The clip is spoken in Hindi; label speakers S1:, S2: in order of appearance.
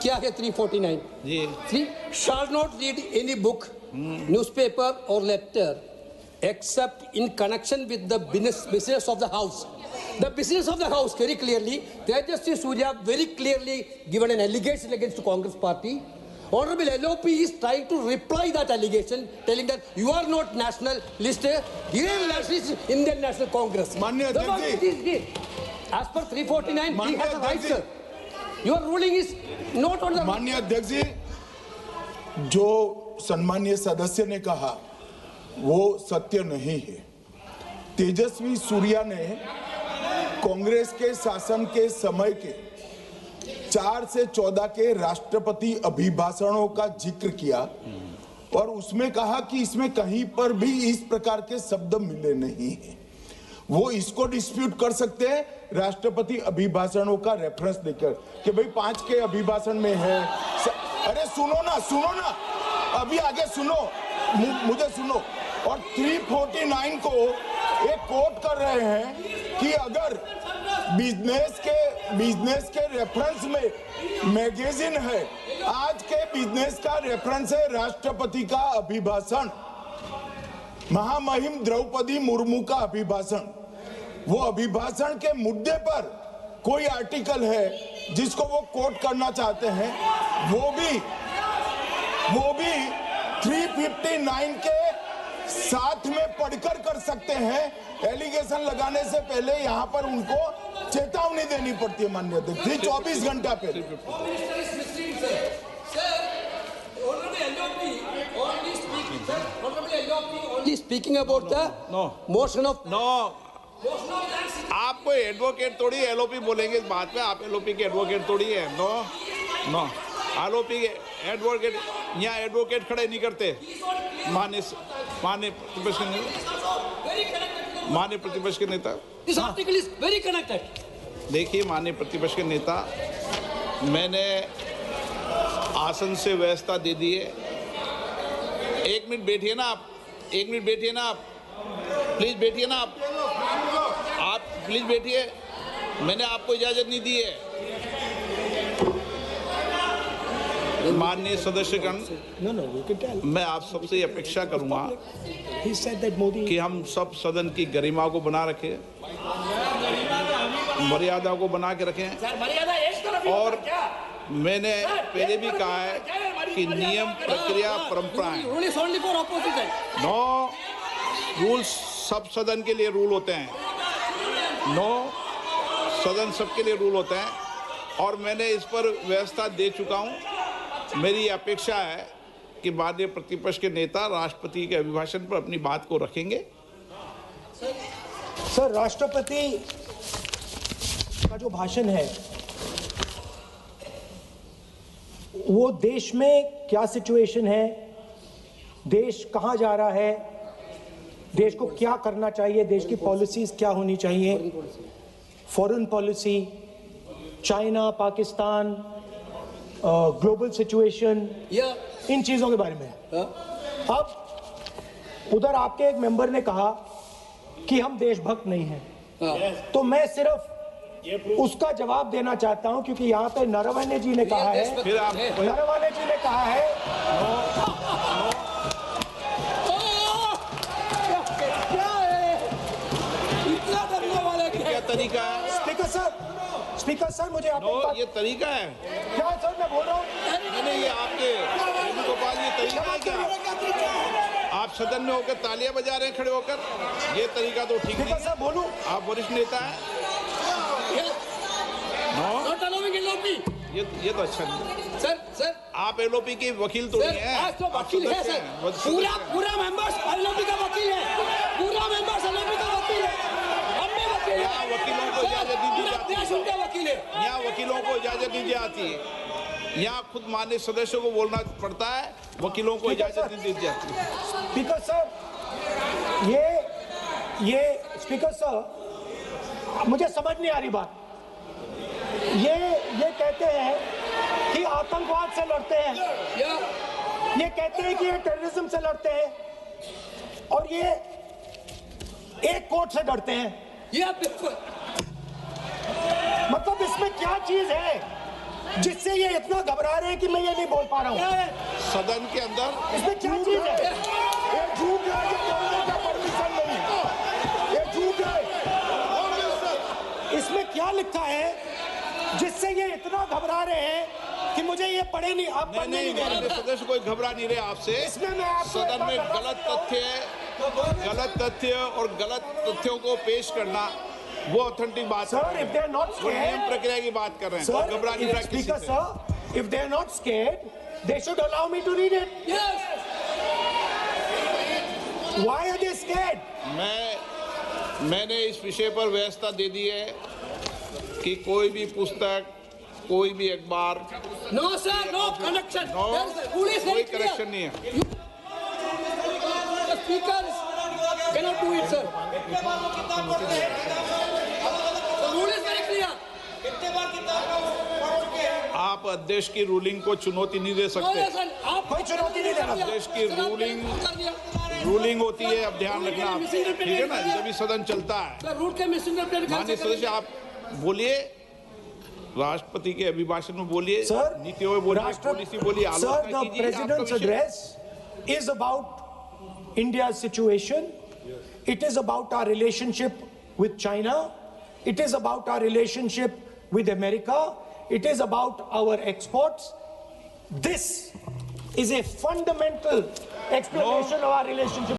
S1: क्या है 349
S2: जी
S1: 3 shall not read any book, newspaper or letter except in connection with the business of the house. The business of the house, very clearly, Tejasvi Surya very clearly given an allegation against the Congress party. Honorable LOP is trying to reply that allegation, telling that you are not national list, you are nationalist Indian National Congress.
S3: माननीय अध्यक्ष जी,
S1: as per 349, he has a right, sir. Your ruling is not on the.
S3: माननीय अध्यक्ष जी, जो सम्मानीय सदस्य ने कहा वो सत्य नहीं है। तेजस्वी सूर्या ने कांग्रेस के शासन के समय के 4 से 14 के राष्ट्रपति अभिभाषणों का जिक्र किया और उसमें कहा कि इसमें कहीं पर भी इस प्रकार के शब्द मिले नहीं हैं। वो इसको डिस्प्यूट कर सकते हैं राष्ट्रपति अभिभाषणों का रेफरेंस देकर कि भाई 5 के अभिभाषण में है। अरे सुनो ना, अभी आगे सुनो, मुझे सुनो। और 349 को एक कोट कर रहे हैं कि अगर बिजनेस के रेफरेंस में मैगजीन है, आज के बिजनेस का रेफरेंस है राष्ट्रपति का अभिभाषण, महामहिम द्रौपदी मुर्मू का अभिभाषण। वो अभिभाषण के मुद्दे पर कोई आर्टिकल है जिसको वो कोट करना चाहते हैं, वो भी 359 के साथ में पढ़कर कर सकते हैं। एलिगेशन लगाने से पहले यहाँ पर उनको चेतावनी देनी पड़ती है माननीय अध्यक्ष, 24 घंटा पे।
S1: Speaking about the motion of
S2: आप कोई एडवोकेट थोड़ी एलओपी बोलेंगे इस बात पे, आप एलओपी के एडवोकेट थोड़ी है। नो एलओपी के एडवोकेट यहाँ एडवोकेट खड़े नहीं करते। माननीय प्रतिपक्ष के नेता,
S1: This article is very connected.
S2: देखिए माननीय प्रतिपक्ष के नेता, मैंने आसन से व्यवस्था दे दी है। 1 मिनट बैठिए ना आप, 1 मिनट बैठिए ना आप, प्लीज बैठिए ना आप प्लीज बैठिए। मैंने आपको इजाजत नहीं दी है। माननीय सदस्यगण, मैं आप सबसे अपेक्षा करूंगा कि हम सब सदन की गरिमा को बना रखें, मर्यादा को बना के रखें। और मैंने पहले भी कहा है कि नियम, प्रक्रिया, परंपराएं, नो रूल्स सब सदन के लिए रूल होते हैं, सदन सबके लिए रूल होते हैं। और मैंने इस पर व्यवस्था दे चुका हूं। मेरी अपेक्षा है कि माननीय प्रतिपक्ष के नेता राष्ट्रपति के अभिभाषण पर अपनी बात को रखेंगे।
S4: सर, राष्ट्रपति का जो भाषण है वो देश में क्या सिचुएशन है, देश कहां जा रहा है, देश को क्या करना चाहिए, देश की पॉलिसीज क्या होनी चाहिए, foreign policy, China, Pakistan, global situation, इन चीजों के बारे में। अब उधर आपके एक मेंबर ने कहा कि हम देशभक्त नहीं हैं, तो मैं सिर्फ उसका जवाब देना चाहता हूं क्योंकि यहाँ पे नरवणे जी ने कहा है, नरवणे जी ने कहा है
S2: क्या तरीका है?
S4: स्पीकर सर मुझे
S2: ये तरीका है
S4: क्या सर, मैं बोल रहा हूँ
S2: नहीं, ये आपके वेणुगोपाल, ये तरीका है क्या? आप सदन में होकर तालियां बजा रहे हैं खड़े होकर, ये तरीका तो ठीक नहीं है।
S4: बोलूं,
S2: आप वरिष्ठ नेता हैं। ये तो अच्छा नहीं।
S1: सर
S2: आप एलओपी के वकील तो नहीं है,
S1: तो वकील है सर, पूरा मेंबर्स एलओपी का वकील है, पूरा मेंबर्स एलओपी का वकील है।
S2: यहाँ वकीलों को इजाजत नहीं दी जाती
S1: वकील है,
S2: यहाँ वकीलों को इजाजत नहीं दी जाती है। यहाँ खुद माननीय सदस्यों को बोलना पड़ता है, वकीलों को इजाजत नहीं दी जाती।
S4: स्पीकर सर, ये स्पीकर सर, मुझे समझ नहीं आ रही बात। ये कहते हैं कि आतंकवाद से लड़ते हैं, ये कहते हैं कि ये टेररिज्म से लड़ते हैं, और ये एक कोर्ट से डरते हैं।
S1: बिल्कुल,
S4: मतलब इसमें क्या चीज है जिससे ये इतना घबरा रहे हैं कि मैं ये नहीं बोल पा रहा हूँ।
S2: सदन के अंदर
S4: इसमें क्या चीज है?
S3: ये झूठ है, ये बोलने का परमिशन नहीं है, ये झूठ है।
S4: इसमें क्या लिखा है जिससे ये इतना घबरा रहे हैं कि मुझे ये पढ़े नहीं, आप
S2: नहीं
S4: पढ़ने
S2: नहीं,
S4: नहीं दे
S2: माननीय
S4: रहे।
S2: सदस्य कोई घबरा नहीं रहे आपसे।
S4: इसमें मैं आपको
S2: सदन में
S4: एक बात
S2: गलत तथ्य और गलत तथ्यों को पेश करना वो ऑथेंटिक बात है।
S4: Sir, if they are not
S2: वो नियम
S4: scared,
S2: प्रक्रिया की बात कर रहे हैं,
S4: sir,
S2: और घबरा नहीं रहा
S4: if
S2: किसी
S4: speaker
S2: से।
S4: sir, if they are not scared, they should allow me to read it.
S1: Yes.
S4: Why are they scared?
S2: मैंने इस विषय पर व्यवस्था दे दी है कि कोई भी पुस्तक, कोई भी अखबार,
S1: No, sir, no connection.
S2: No,
S1: There is- rule is
S2: कोई
S1: very clear.
S2: करेक्शन नहीं है।
S1: The speaker cannot do it, sir. The rule is very clear.
S2: आप अध्यक्ष की रूलिंग को चुनौती नहीं दे
S1: No,
S2: सकते।
S1: yes, sir. आप
S4: कोई चुनौती नहीं देना।
S2: देश की रूलिंग होती है, अब ध्यान रखना आप, ठीक है ना, जब भी सदन चलता है।
S1: सर, रूल के मिसइंटरप्रेट
S2: माननीय सदस्य आप बोलिए, राष्ट्रपति के अभिभाषण में बोलिए,
S4: Sir,
S2: नीतियों में बोलिए, पॉलिसी बोलिए,
S4: Sir,
S2: आलोचना
S4: the
S2: कीजिए। आपका
S4: president's
S2: विषय-
S4: address is about India's situation. It is about our relationship with China. It is about our relationship with America. It is about our exports. This is a fundamental explanation of our relationship.